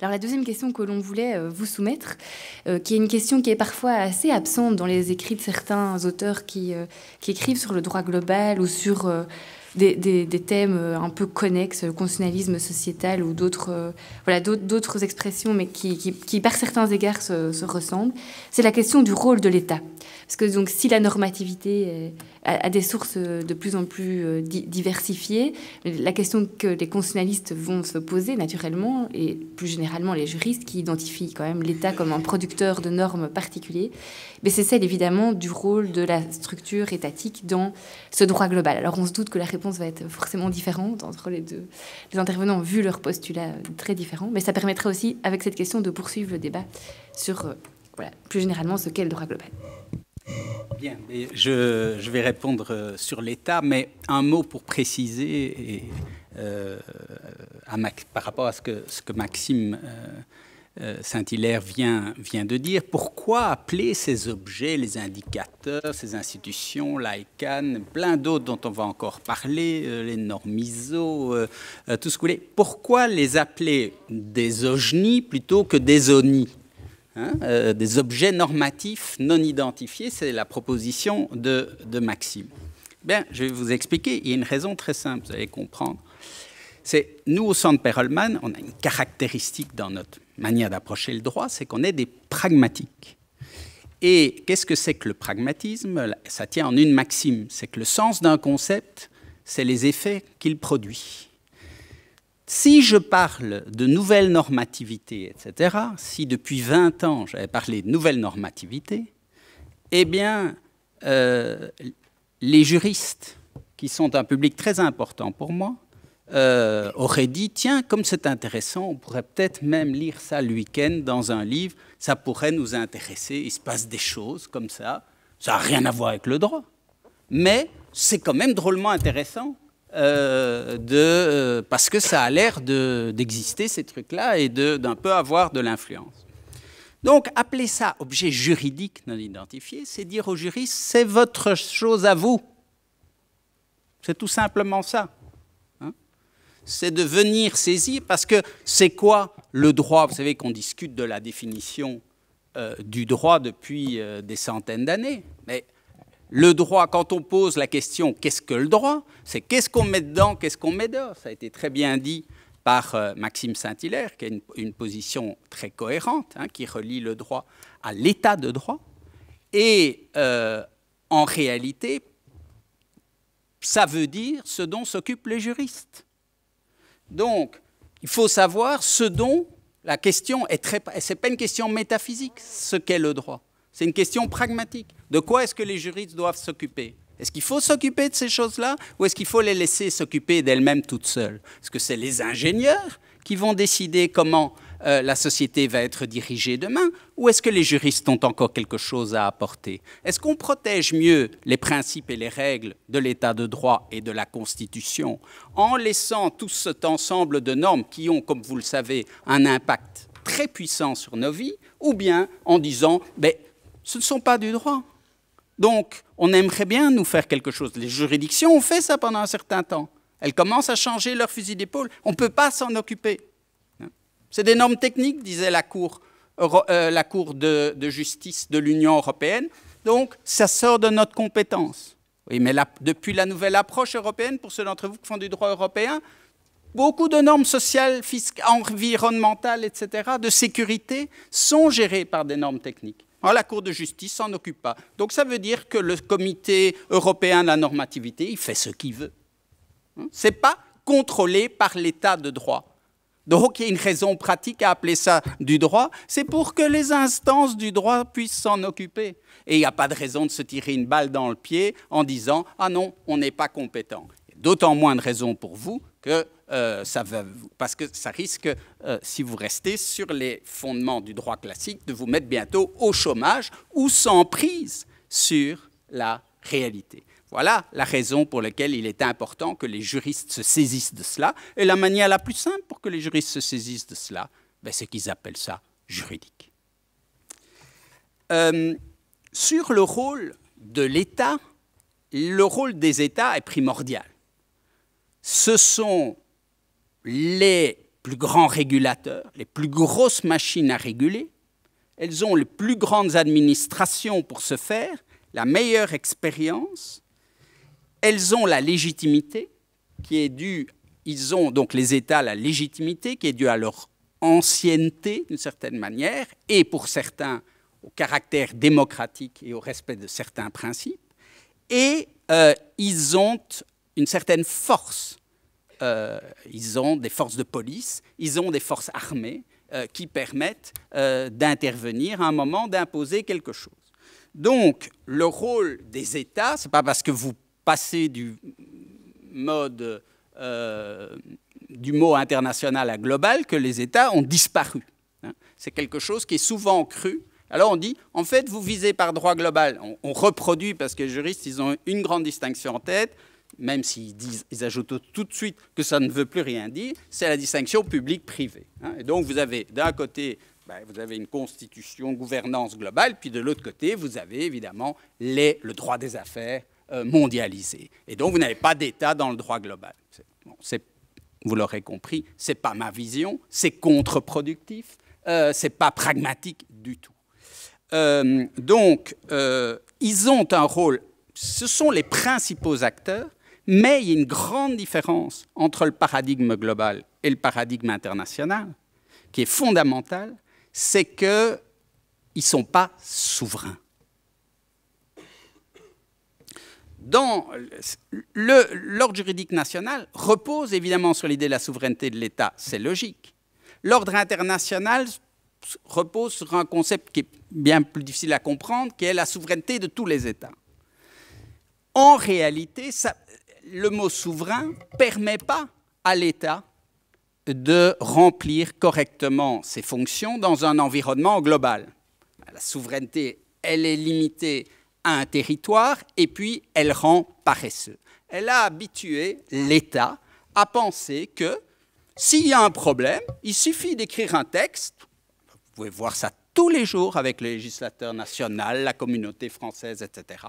Alors la deuxième question que l'on voulait vous soumettre, qui est une question qui est parfois assez absente dans les écrits de certains auteurs qui écrivent sur le droit global ou sur des thèmes un peu connexes, le constitutionnalisme sociétal ou d'autres d'autres expressions, mais qui par certains égards se ressemblent, c'est la question du rôle de l'État. Parce que donc, si la normativité a des sources de plus en plus diversifiées, la question que les constitutionnalistes vont se poser naturellement, et plus généralement les juristes qui identifient quand même l'État comme un producteur de normes particuliers, mais c'est celle évidemment du rôle de la structure étatique dans ce droit global. Alors on se doute que la réponse va être forcément différente entre les deux. Les intervenants ont vu leur postulat très différents, mais ça permettrait aussi, avec cette question, de poursuivre le débat sur plus généralement ce qu'est le droit global. Bien, je vais répondre sur l'État, mais un mot pour préciser par rapport à ce que Maxime Saint-Hilaire vient de dire. Pourquoi appeler ces objets, les indicateurs, ces institutions, l'ICANN, plein d'autres dont on va encore parler, les normes ISO, tout ce que vous voulez, pourquoi les appeler des OGNI plutôt que des ONI? Des objets normatifs non identifiés, c'est la proposition de Maxime. Bien, je vais vous expliquer, il y a une raison très simple, vous allez comprendre. C'est, nous, au Centre Perelman, on a une caractéristique dans notre manière d'approcher le droit, c'est qu'on est des pragmatiques. Et qu'est-ce que c'est que le pragmatisme? Ça tient en une maxime, c'est que le sens d'un concept, c'est les effets qu'il produit. Si je parle de nouvelles normativités, etc., si depuis 20 ans j'avais parlé de nouvelles normativités, eh bien, les juristes, qui sont un public très important pour moi, auraient dit, tiens, comme c'est intéressant, on pourrait peut-être même lire ça le week-end dans un livre, ça pourrait nous intéresser, il se passe des choses comme ça n'a rien à voir avec le droit. Mais c'est quand même drôlement intéressant. Parce que ça a l'air d'exister, ces trucs-là, et d'un peu avoir de l'influence. Donc, appeler ça objet juridique non identifié, c'est dire aux juristes, c'est votre chose à vous. C'est tout simplement ça. C'est de venir saisir, parce que c'est quoi le droit? Vous savez qu'on discute de la définition du droit depuis des centaines d'années, mais le droit, quand on pose la question « qu'est-ce que le droit ?» c'est qu'est-ce qu'on met dedans, qu'est-ce qu'on met dehors. Ça a été très bien dit par Maxime Saint-Hilaire, qui a une position très cohérente, qui relie le droit à l'état de droit. Et en réalité, ça veut dire ce dont s'occupent les juristes. Donc, il faut savoir ce dont la question est c'est pas une question métaphysique, ce qu'est le droit. C'est une question pragmatique. De quoi est-ce que les juristes doivent s'occuper? Est-ce qu'il faut s'occuper de ces choses-là ou est-ce qu'il faut les laisser s'occuper d'elles-mêmes toutes seules? Est-ce que c'est les ingénieurs qui vont décider comment la société va être dirigée demain ou est-ce que les juristes ont encore quelque chose à apporter? Est-ce qu'on protège mieux les principes et les règles de l'état de droit et de la Constitution en laissant tout cet ensemble de normes qui ont, comme vous le savez, un impact très puissant sur nos vies ou bien en disant ce ne sont pas du droit. Donc, on aimerait bien nous faire quelque chose. Les juridictions ont fait ça pendant un certain temps. Elles commencent à changer leur fusil d'épaule. On ne peut pas s'en occuper. C'est des normes techniques, disait la Cour de justice de l'Union européenne. Donc, ça sort de notre compétence. Oui, mais depuis la nouvelle approche européenne, pour ceux d'entre vous qui font du droit européen, beaucoup de normes sociales, fiscales, environnementales, etc., de sécurité, sont gérées par des normes techniques. Alors, la Cour de justice s'en occupe pas. Donc, ça veut dire que le Comité européen de la normativité, il fait ce qu'il veut. Ce n'est pas contrôlé par l'état de droit. Donc, il y a une raison pratique à appeler ça du droit, c'est pour que les instances du droit puissent s'en occuper. Et il n'y a pas de raison de se tirer une balle dans le pied en disant « Ah non, on n'est pas compétent ». D'autant moins de raison pour vous que parce que ça risque, si vous restez sur les fondements du droit classique, de vous mettre bientôt au chômage ou sans prise sur la réalité. Voilà la raison pour laquelle il est important que les juristes se saisissent de cela. Et la manière la plus simple pour que les juristes se saisissent de cela, c'est qu'ils appellent ça juridique. Sur le rôle de l'État, le rôle des États est primordial. Ce sont les plus grands régulateurs, les plus grosses machines à réguler. Elles ont les plus grandes administrations pour ce faire, la meilleure expérience. Elles ont la légitimité qui est due, ils ont donc les États la légitimité qui est due à leur ancienneté d'une certaine manière et pour certains au caractère démocratique et au respect de certains principes. Et ils ont une certaine force. Ils ont des forces de police, ils ont des forces armées qui permettent d'intervenir à un moment, d'imposer quelque chose. Donc, le rôle des États, ce n'est pas parce que vous passez du mot international à global que les États ont disparu. Hein. C'est quelque chose qui est souvent cru. Alors on dit, en fait, vous visez par droit global. On reproduit, parce que les juristes, ils ont une grande distinction en tête, même s'ils ajoutent tout de suite que ça ne veut plus rien dire, c'est la distinction public-privé. Hein. Et donc vous avez d'un côté, vous avez une constitution, gouvernance globale, puis de l'autre côté, vous avez évidemment le droit des affaires mondialisé. Et donc vous n'avez pas d'État dans le droit global. Vous l'aurez compris, ce n'est pas ma vision, c'est contre-productif, ce n'est pas pragmatique du tout. Donc, ils ont un rôle, ce sont les principaux acteurs, mais il y a une grande différence entre le paradigme global et le paradigme international, qui est fondamental, c'est qu'ils ne sont pas souverains. L'ordre juridique national repose évidemment sur l'idée de la souveraineté de l'État, c'est logique. L'ordre international repose sur un concept qui est bien plus difficile à comprendre, qui est la souveraineté de tous les États. En réalité, le mot souverain ne permet pas à l'État de remplir correctement ses fonctions dans un environnement global. La souveraineté, elle est limitée à un territoire et puis elle rend paresseux. Elle a habitué l'État à penser que s'il y a un problème, il suffit d'écrire un texte. Vous pouvez voir ça tous les jours avec le législateur national, la communauté française, etc.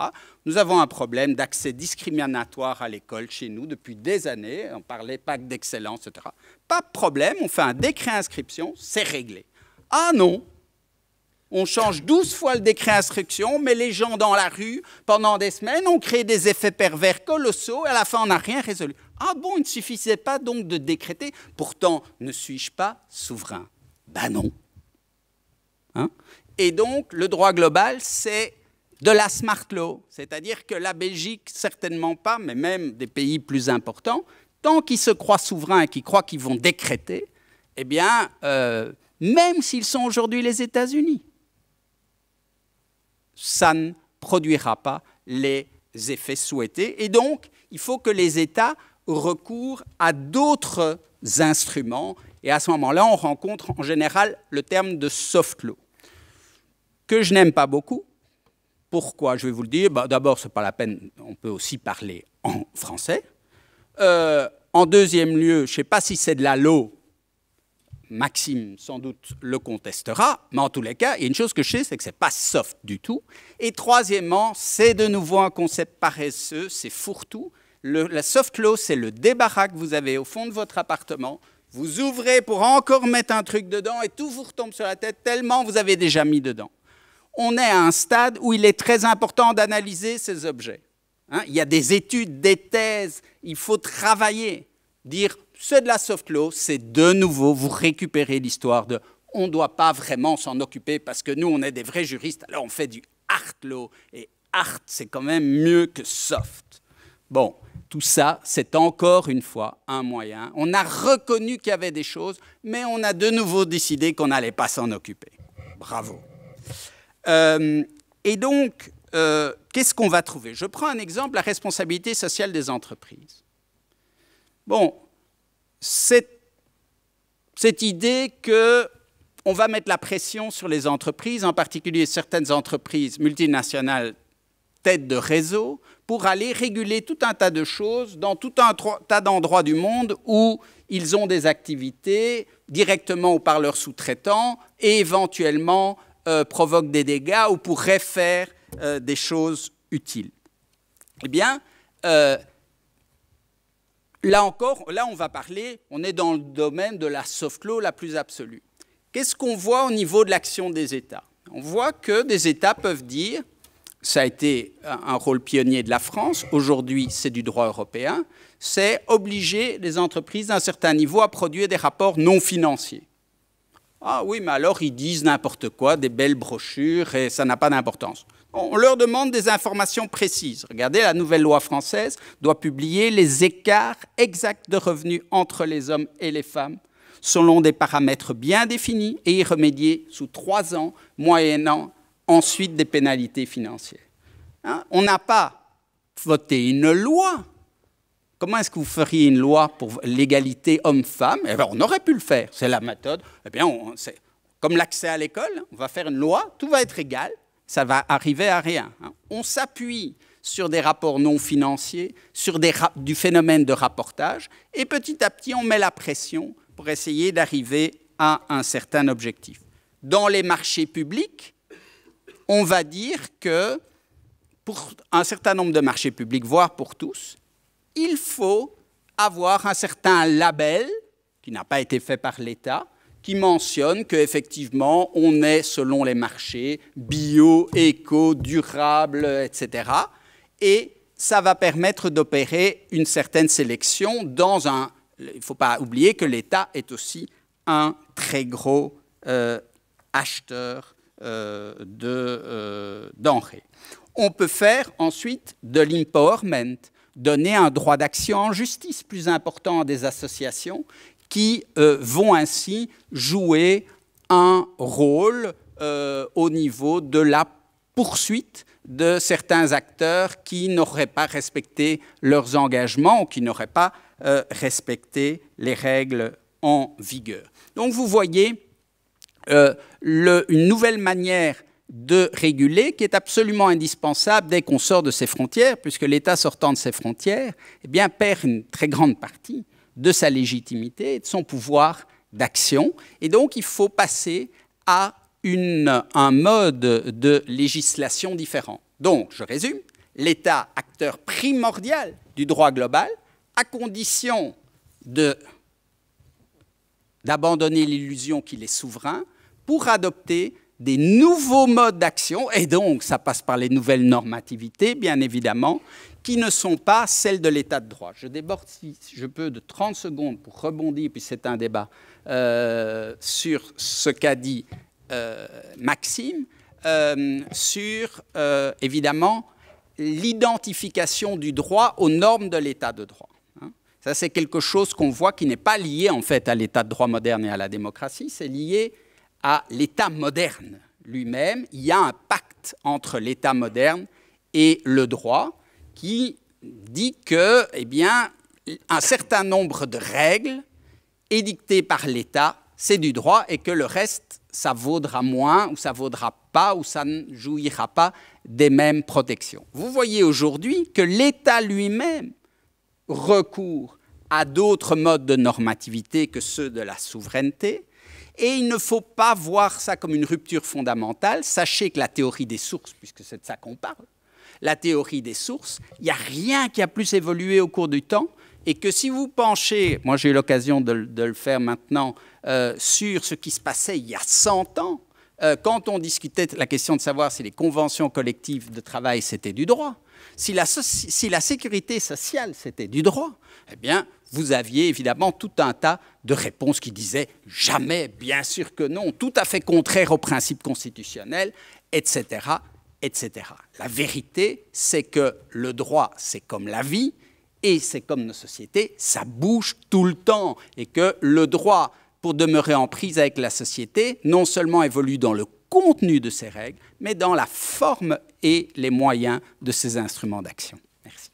Nous avons un problème d'accès discriminatoire à l'école chez nous depuis des années. On parlait pacte d'excellence, etc. Pas de problème, on fait un décret d'inscription, c'est réglé. Ah non, on change 12 fois le décret d'instruction, mais les gens dans la rue, pendant des semaines, ont créé des effets pervers colossaux, et à la fin, on n'a rien résolu. Ah bon, il ne suffisait pas donc de décréter, pourtant, ne suis-je pas souverain? Ben non. Hein? Et donc, le droit global, c'est de la smart law, c'est-à-dire que la Belgique, certainement pas, mais même des pays plus importants, tant qu'ils se croient souverains et qu'ils croient qu'ils vont décréter, eh bien, même s'ils sont aujourd'hui les États-Unis, ça ne produira pas les effets souhaités. Et donc, il faut que les États recourent à d'autres instruments. Et à ce moment-là, on rencontre en général le terme de soft law, que je n'aime pas beaucoup. Pourquoi? Je vais vous le dire. D'abord, ce n'est pas la peine, on peut aussi parler en français. En deuxième lieu, je ne sais pas si c'est de la law. Maxime, sans doute, le contestera, mais en tous les cas, il y a une chose que je sais, c'est que ce n'est pas soft du tout. Et troisièmement, c'est de nouveau un concept paresseux, c'est fourre-tout. La soft law, c'est le débarras que vous avez au fond de votre appartement. Vous ouvrez pour encore mettre un truc dedans et tout vous retombe sur la tête tellement vous avez déjà mis dedans. On est à un stade où il est très important d'analyser ces objets. Hein, il y a des études, des thèses, il faut travailler, dire c'est de la soft law, c'est de nouveau vous récupérez l'histoire de on ne doit pas vraiment s'en occuper parce que nous on est des vrais juristes, alors on fait du hard law et hard c'est quand même mieux que soft. Bon, tout ça c'est encore une fois un moyen. On a reconnu qu'il y avait des choses, mais on a de nouveau décidé qu'on n'allait pas s'en occuper. Bravo. Et donc, qu'est-ce qu'on va trouver? Je prends un exemple, la responsabilité sociale des entreprises. Bon, cette idée qu'on va mettre la pression sur les entreprises, en particulier certaines entreprises multinationales tête de réseau, pour aller réguler tout un tas de choses dans tout un tas d'endroits du monde où ils ont des activités directement ou par leurs sous-traitants et éventuellement provoquent des dégâts ou pourraient faire des choses utiles. Eh bien, là encore, là on va parler, on est dans le domaine de la soft law la plus absolue. Qu'est-ce qu'on voit au niveau de l'action des États? On voit que des États peuvent dire, ça a été un rôle pionnier de la France, aujourd'hui c'est du droit européen, c'est obliger les entreprises d'un certain niveau à produire des rapports non financiers. Ah oui, mais alors ils disent n'importe quoi, des belles brochures, et ça n'a pas d'importance. On leur demande des informations précises. Regardez, la nouvelle loi française doit publier les écarts exacts de revenus entre les hommes et les femmes, selon des paramètres bien définis, et y remédier sous 3 ans, moyennant ensuite des pénalités financières. Hein? On n'a pas voté une loi. Comment est-ce que vous feriez une loi pour l'égalité homme-femme? Eh bien, on aurait pu le faire, c'est la méthode. Eh bien, comme l'accès à l'école, on va faire une loi, tout va être égal, ça va arriver à rien. Hein. On s'appuie sur des rapports non financiers, sur du phénomène de rapportage, et petit à petit, on met la pression pour essayer d'arriver à un certain objectif. Dans les marchés publics, on va dire que pour un certain nombre de marchés publics, voire pour tous, il faut avoir un certain label, qui n'a pas été fait par l'État, qui mentionne qu'effectivement, on est, selon les marchés, bio, éco, durable, etc. Et ça va permettre d'opérer une certaine sélection dans un... Il ne faut pas oublier que l'État est aussi un très gros acheteur de denrées. On peut faire ensuite de l'empowerment, donner un droit d'action en justice plus important à des associations qui vont ainsi jouer un rôle au niveau de la poursuite de certains acteurs qui n'auraient pas respecté leurs engagements ou qui n'auraient pas respecté les règles en vigueur. Donc vous voyez une nouvelle manière de réguler qui est absolument indispensable dès qu'on sort de ses frontières, puisque l'État sortant de ses frontières eh bien, perd une très grande partie de sa légitimité et de son pouvoir d'action. Et donc, il faut passer à un mode de législation différent. Donc, je résume, l'État, acteur primordial du droit global, à condition d'abandonner l'illusion qu'il est souverain pour adopter des nouveaux modes d'action, et donc ça passe par les nouvelles normativités, bien évidemment, qui ne sont pas celles de l'état de droit. Je déborde, si je peux, de 30 secondes pour rebondir, puis c'est un débat, sur ce qu'a dit Maxime, sur, évidemment, l'identification du droit aux normes de l'état de droit. Hein. Ça, c'est quelque chose qu'on voit qui n'est pas lié, en fait, à l'état de droit moderne et à la démocratie, c'est lié à l'État moderne lui-même. Il y a un pacte entre l'État moderne et le droit qui dit que, eh bien, un certain nombre de règles édictées par l'État, c'est du droit, et que le reste, ça vaudra moins, ou ça vaudra pas, ou ça ne jouira pas des mêmes protections. Vous voyez aujourd'hui que l'État lui-même recourt à d'autres modes de normativité que ceux de la souveraineté. Et il ne faut pas voir ça comme une rupture fondamentale. Sachez que la théorie des sources, puisque c'est de ça qu'on parle, la théorie des sources, il n'y a rien qui a plus évolué au cours du temps, et que si vous penchez, moi j'ai eu l'occasion de le faire maintenant, sur ce qui se passait il y a 100 ans, quand on discutait la question de savoir si les conventions collectives de travail c'était du droit, si la sécurité sociale c'était du droit, eh bien, vous aviez évidemment tout un tas de réponses qui disaient « jamais, bien sûr que non, tout à fait contraire aux principes constitutionnels, etc. etc. » La vérité, c'est que le droit, c'est comme la vie, et c'est comme nos sociétés, ça bouge tout le temps, et que le droit, pour demeurer en prise avec la société, non seulement évolue dans le contenu de ses règles, mais dans la forme et les moyens de ses instruments d'action. Merci.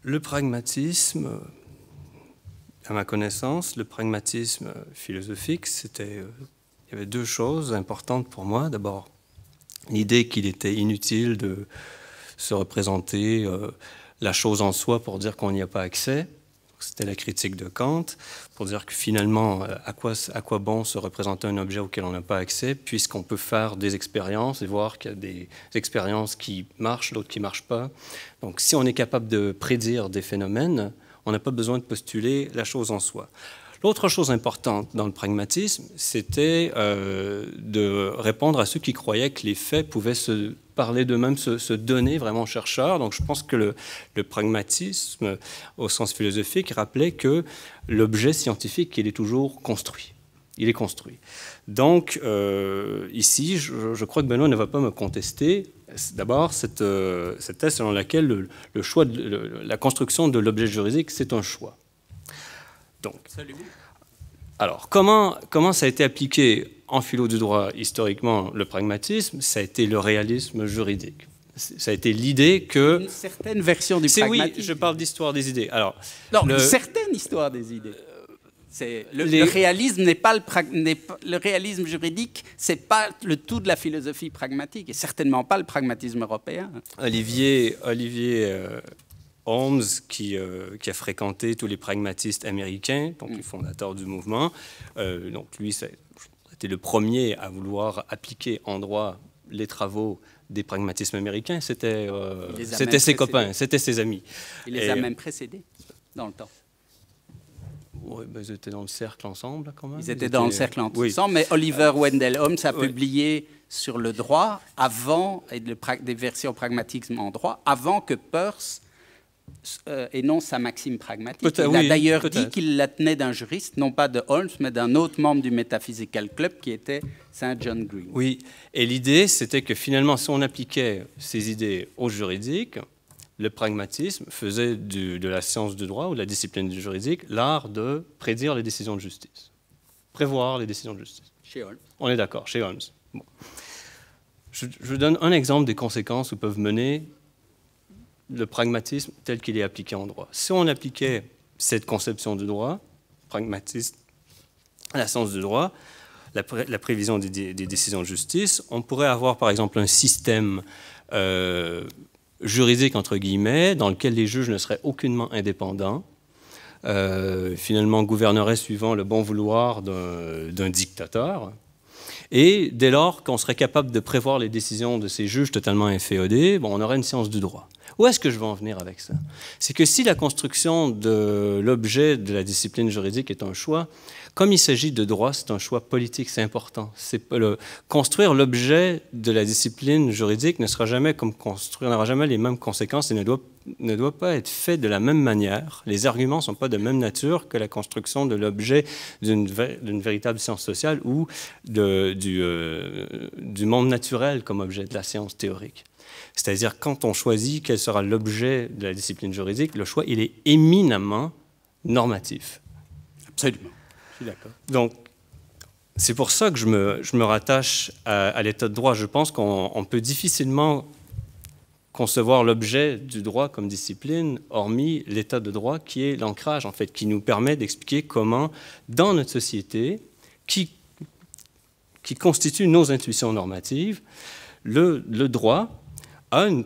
Le pragmatisme, à ma connaissance, le pragmatisme philosophique, il y avait 2 choses importantes pour moi. D'abord, l'idée qu'il était inutile de se représenter la chose en soi pour dire qu'on n'y a pas accès. c'était la critique de Kant, pour dire que finalement, à quoi bon se représenter un objet auquel on n'a pas accès, puisqu'on peut faire des expériences et voir qu'il y a des expériences qui marchent, d'autres qui ne marchent pas. Donc, si on est capable de prédire des phénomènes, on n'a pas besoin de postuler la chose en soi. L'autre chose importante dans le pragmatisme, c'était de répondre à ceux qui croyaient que les faits pouvaient se parler d'eux-mêmes, se donner vraiment aux chercheurs. Donc, je pense que le pragmatisme, au sens philosophique, rappelait que l'objet scientifique, il est toujours construit. Il est construit. Donc, ici, je crois que Benoît ne va pas me contester. D'abord, cette thèse selon laquelle le choix la construction de l'objet juridique, c'est un choix. Donc, alors, comment ça a été appliqué en philo du droit historiquement, le pragmatisme? Ça a été le réalisme juridique. Ça a été l'idée que... Une certaine version du pragmatisme. Oui, je parle d'histoire des idées. Alors, non, une certaine histoire des idées. Le réalisme n'est pas le réalisme juridique, c'est pas le tout de la philosophie pragmatique, et certainement pas le pragmatisme européen. Olivier Holmes, qui a fréquenté tous les pragmatistes américains, donc le fondateur du mouvement, donc lui, c'était le premier à vouloir appliquer en droit les travaux des pragmatismes américains. C'était ses copains, c'était ses amis. Il les a même précédés dans le temps. Oui, ben, ils étaient dans le cercle ensemble, quand même. Ils étaient dans le cercle ensemble, mais Oliver Wendell Holmes a publié sur le droit avant, et des versions pragmatisme en droit, avant que Peirce énonce sa maxime pragmatique. Il a d'ailleurs dit qu'il la tenait d'un juriste, non pas de Holmes, mais d'un autre membre du Metaphysical Club qui était Saint John Green. Oui, et l'idée, c'était que finalement, si on appliquait ces idées au juridique, le pragmatisme faisait de la science du droit ou de la discipline du juridique l'art de prédire les décisions de justice. Prévoir les décisions de justice. Chez Holmes. On est d'accord, chez Holmes. Bon. Je donne un exemple des conséquences où peuvent mener le pragmatisme tel qu'il est appliqué en droit. Si on appliquait cette conception du droit, pragmatisme, à la science du droit, la prévision des décisions de justice, on pourrait avoir par exemple un système juridique, entre guillemets, dans lequel les juges ne seraient aucunement indépendants, finalement gouverneraient suivant le bon vouloir d'un dictateur. Et dès lors qu'on serait capable de prévoir les décisions de ces juges totalement inféodés, on aurait une science du droit. Où est-ce que je veux en venir avec ça? C'est que si la construction de l'objet de la discipline juridique est un choix, comme il s'agit de droit, c'est un choix politique, c'est important. Construire l'objet de la discipline juridique ne sera jamais comme construire, n'aura jamais les mêmes conséquences et ne doit pas être fait de la même manière. Les arguments ne sont pas de même nature que la construction de l'objet d'une véritable science sociale ou du monde naturel comme objet de la science théorique. C'est-à-dire, quand on choisit quel sera l'objet de la discipline juridique, le choix, il est éminemment normatif. Absolument. Je suis d'accord. Donc, c'est pour ça que je me rattache à l'état de droit. Je pense qu'on peut difficilement concevoir l'objet du droit comme discipline, hormis l'état de droit qui est l'ancrage, en fait, qui nous permet d'expliquer comment, dans notre société, qui constitue nos intuitions normatives, le droit a une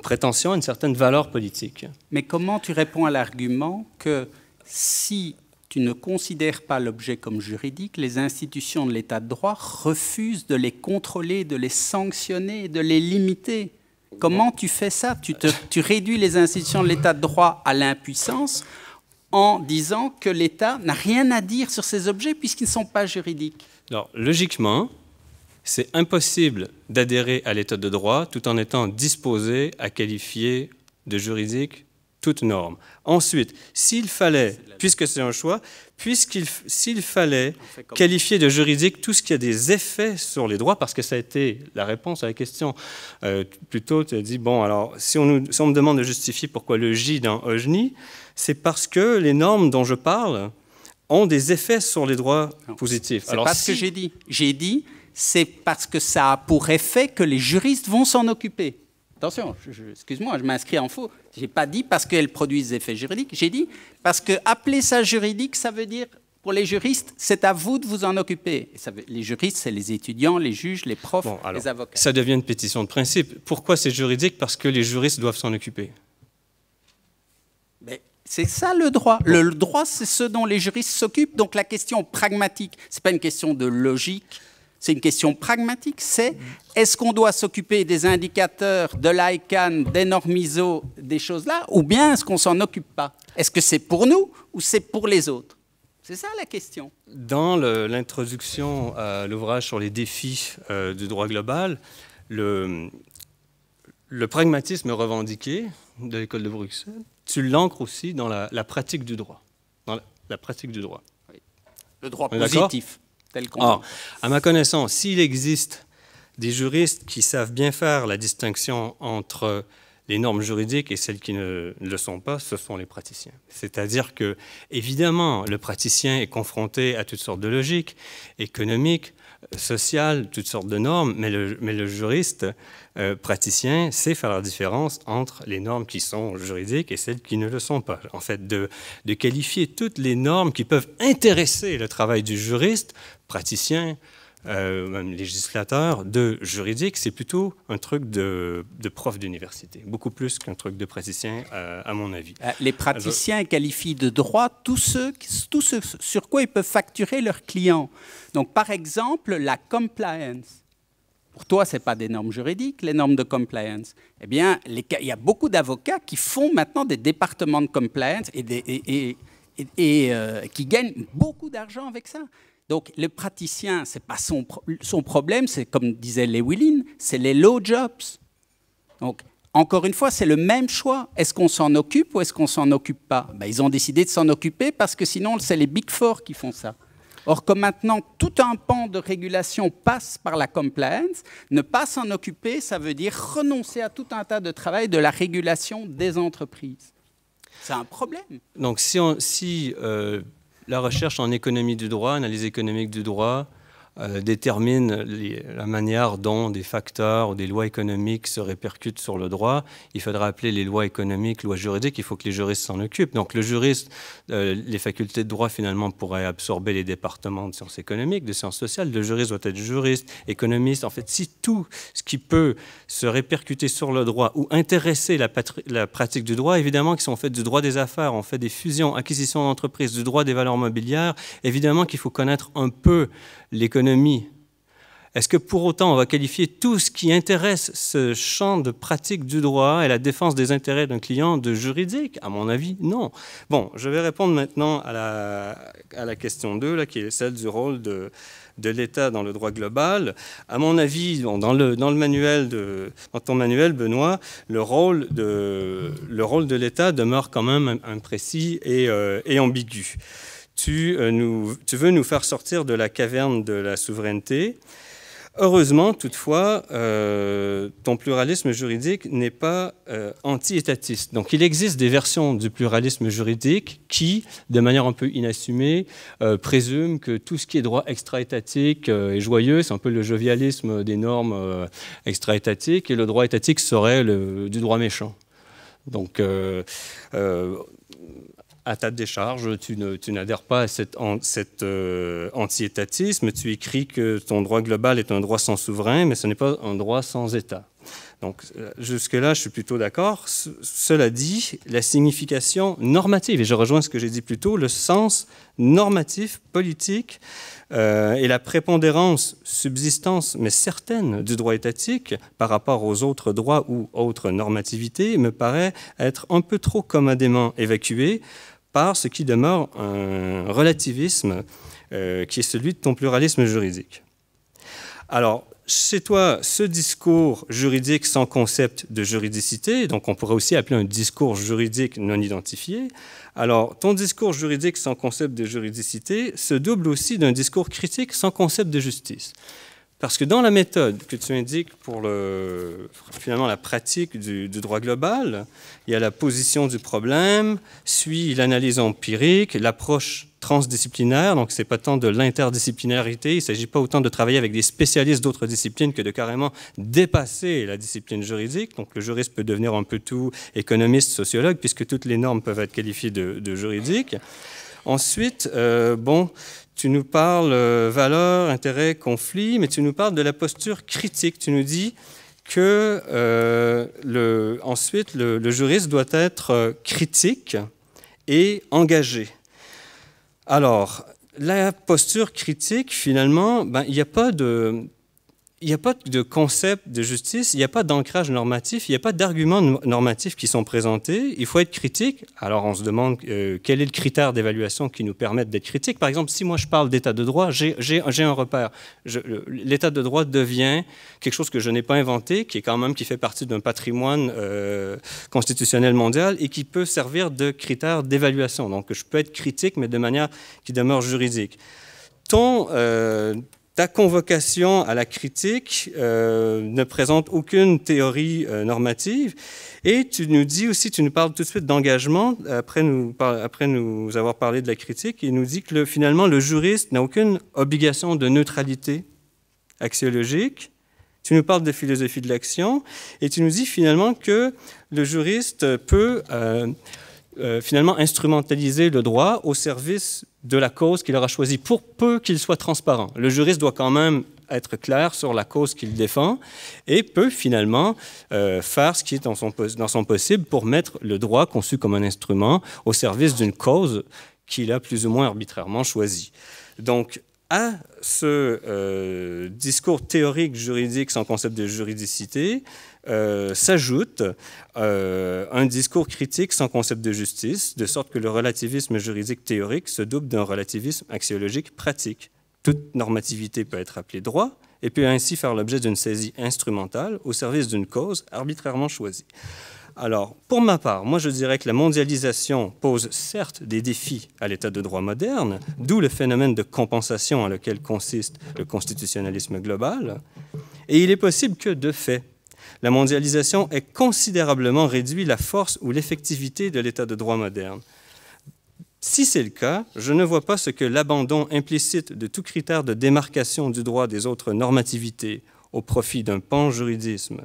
prétention à une certaine valeur politique. Mais comment tu réponds à l'argument que si tu ne considères pas l'objet comme juridique, les institutions de l'état de droit refusent de les contrôler, de les sanctionner, de les limiter? Comment tu fais ça? Tu réduis les institutions de l'état de droit à l'impuissance en disant que l'État n'a rien à dire sur ces objets puisqu'ils ne sont pas juridiques. Alors, logiquement, c'est impossible d'adhérer à l'état de droit tout en étant disposé à qualifier de juridique toute norme. Ensuite, s'il fallait, puisque c'est un choix, s'il fallait qualifier de juridique tout ce qui a des effets sur les droits, parce que ça a été la réponse à la question. Plutôt, tu as dit, bon, alors, si on me demande de justifier pourquoi le J dans OJNI, c'est parce que les normes dont je parle ont des effets sur les droits positifs. C'est pas ce que j'ai dit. J'ai dit, c'est parce que ça a pour effet que les juristes vont s'en occuper. Attention, excuse-moi, je m'inscris en faux. Je n'ai pas dit parce qu'elles produisent des effets juridiques. J'ai dit parce que appeler ça juridique, ça veut dire, pour les juristes, c'est à vous de vous en occuper. Et les juristes, c'est les étudiants, les juges, les profs, les avocats. Ça devient une pétition de principe. Pourquoi c'est juridique? Parce que les juristes doivent s'en occuper. Mais C'est ça le droit. Le droit, c'est ce dont les juristes s'occupent. Donc la question pragmatique, ce n'est pas une question de logique, c'est une question pragmatique. C'est est-ce qu'on doit s'occuper des indicateurs, de l'ICANN, des normes ISO, des choses-là, ou bien est-ce qu'on ne s'en occupe pas? Est-ce que c'est pour nous ou c'est pour les autres? C'est ça la question. Dans l'introduction à l'ouvrage sur les défis du droit global, le pragmatisme revendiqué de l'école de Bruxelles, tu l'ancres aussi dans la pratique du droit. Dans la pratique du droit. Oui. Le droit positif, tel qu'on Or, à ma connaissance, s'il existe des juristes qui savent bien faire la distinction entre les normes juridiques et celles qui ne le sont pas, ce sont les praticiens. C'est-à-dire que, évidemment, le praticien est confronté à toutes sortes de logiques économiques, sociales, toutes sortes de normes, mais le juriste praticien sait faire la différence entre les normes qui sont juridiques et celles qui ne le sont pas. En fait, de qualifier toutes les normes qui peuvent intéresser le travail du juriste, praticien, même législateur, de juridique, c'est plutôt un truc de prof d'université, beaucoup plus qu'un truc de praticien, à mon avis. Les praticiens qualifient de droit tout ce sur quoi ils peuvent facturer leurs clients. Donc, par exemple, la compliance. Pour toi, ce n'est pas des normes juridiques, les normes de compliance. Eh bien, il y a beaucoup d'avocats qui font maintenant des départements de compliance et qui gagnent beaucoup d'argent avec ça. Donc, le praticien, ce n'est pas son problème, c'est comme disait Llewellyn, c'est les low jobs. Donc, encore une fois, c'est le même choix. Est-ce qu'on s'en occupe ou est-ce qu'on ne s'en occupe pas? Ils ont décidé de s'en occuper parce que sinon, c'est les Big Four qui font ça. Or, comme maintenant, tout un pan de régulation passe par la compliance, ne pas s'en occuper, ça veut dire renoncer à tout un tas de travail de la régulation des entreprises. C'est un problème. Donc, si la recherche en économie du droit, analyse économique du droit, détermine la manière dont des facteurs ou des lois économiques se répercutent sur le droit, il faudra appeler les lois économiques, lois juridiques, il faut que les juristes s'en occupent. Donc le juriste, les facultés de droit finalement pourraient absorber les départements de sciences économiques, de sciences sociales. Le juriste doit être juriste, économiste. En fait, si tout ce qui peut se répercuter sur le droit ou intéresser la pratique du droit, évidemment qu'ils sont faits du droit des affaires, on fait des fusions, acquisitions d'entreprises, du droit des valeurs mobilières, évidemment qu'il faut connaître un peu l'économie. Est-ce que pour autant on va qualifier tout ce qui intéresse ce champ de pratique du droit et la défense des intérêts d'un client de juridique? À mon avis, non. Bon, je vais répondre maintenant à la question 2, là, qui est celle du rôle de l'État dans le droit global. À mon avis, dans ton manuel, Benoît, le rôle de l'État demeure quand même imprécis et ambigu. Tu veux nous faire sortir de la caverne de la souveraineté. Heureusement, toutefois, ton pluralisme juridique n'est pas anti-étatiste. Donc, il existe des versions du pluralisme juridique qui, de manière un peu inassumée, présument que tout ce qui est droit extra-étatique est joyeux. C'est un peu le jovialisme des normes extra-étatiques, et le droit étatique serait du droit méchant. Donc, à ta décharge, tu n'adhères pas à cet anti-étatisme. Tu écris que ton droit global est un droit sans souverain, mais ce n'est pas un droit sans État. Donc, jusque-là, je suis plutôt d'accord. Cela dit, la signification normative, et je rejoins ce que j'ai dit plus tôt, le sens normatif, politique, et la prépondérance, subsistance, mais certaine, du droit étatique par rapport aux autres droits ou autres normativités me paraît être un peu trop commodément évacuée par ce qui demeure un relativisme qui est celui de ton pluralisme juridique. Alors, chez toi, ce discours juridique sans concept de juridicité, donc on pourrait aussi appeler un discours juridique non identifié, alors ton discours juridique sans concept de juridicité se double aussi d'un discours critique sans concept de justice. Parce que dans la méthode que tu indiques pour finalement la pratique du droit global, il y a la position du problème, suit l'analyse empirique, l'approche transdisciplinaire, donc ce n'est pas tant de l'interdisciplinarité, il ne s'agit pas autant de travailler avec des spécialistes d'autres disciplines que de carrément dépasser la discipline juridique. Donc le juriste peut devenir un peu tout économiste, sociologue, puisque toutes les normes peuvent être qualifiées de juridiques. Ensuite, tu nous parles valeurs, intérêts, conflits, mais tu nous parles de la posture critique. Tu nous dis que ensuite le juriste doit être critique et engagé. Alors, la posture critique, finalement, il n'y a pas de concept de justice, il n'y a pas d'ancrage normatif, il n'y a pas d'arguments normatifs qui sont présentés. Il faut être critique. Alors, on se demande quel est le critère d'évaluation qui nous permet d'être critique. Par exemple, si moi je parle d'état de droit, j'ai un repère. L'état de droit devient quelque chose que je n'ai pas inventé, qui fait partie d'un patrimoine constitutionnel mondial et qui peut servir de critère d'évaluation. Donc, je peux être critique, mais de manière qui demeure juridique. Ta convocation à la critique ne présente aucune théorie normative. Et tu nous parles tout de suite d'engagement, après nous avoir parlé de la critique, et nous dit que finalement, le juriste n'a aucune obligation de neutralité axiologique. Tu nous parles de philosophie de l'action, et tu nous dis finalement que le juriste peut finalement instrumentaliser le droit au service de la cause qu'il aura choisie, pour peu qu'il soit transparent. Le juriste doit quand même être clair sur la cause qu'il défend et peut finalement faire ce qui est dans son possible pour mettre le droit conçu comme un instrument au service d'une cause qu'il a plus ou moins arbitrairement choisie. Donc, à ce discours théorique juridique sans concept de juridicité s'ajoute un discours critique sans concept de justice, de sorte que le relativisme juridique théorique se double d'un relativisme axiologique pratique. Toute normativité peut être appelée droit et peut ainsi faire l'objet d'une saisie instrumentale au service d'une cause arbitrairement choisie. Alors, pour ma part, moi je dirais que la mondialisation pose certes des défis à l'état de droit moderne, d'où le phénomène de compensation à lequel consiste le constitutionnalisme global, et il est possible que, de fait, la mondialisation ait considérablement réduit la force ou l'effectivité de l'état de droit moderne. Si c'est le cas, je ne vois pas ce que l'abandon implicite de tout critère de démarcation du droit des autres normativités au profit d'un panjuridisme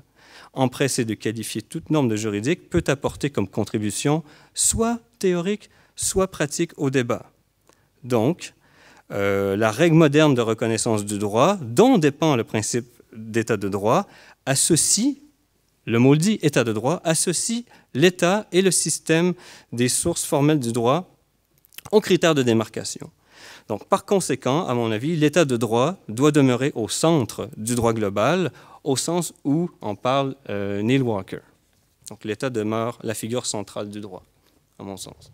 empressé de qualifier toute norme de juridique peut apporter comme contribution soit théorique, soit pratique au débat. Donc, la règle moderne de reconnaissance du droit, dont dépend le principe d'état de droit, associe, le mot le dit, état de droit, associe l'état et le système des sources formelles du droit aux critères de démarcation. Donc, par conséquent, à mon avis, l'état de droit doit demeurer au centre du droit global, au sens où en parle Neil Walker. Donc, l'état demeure la figure centrale du droit, à mon sens.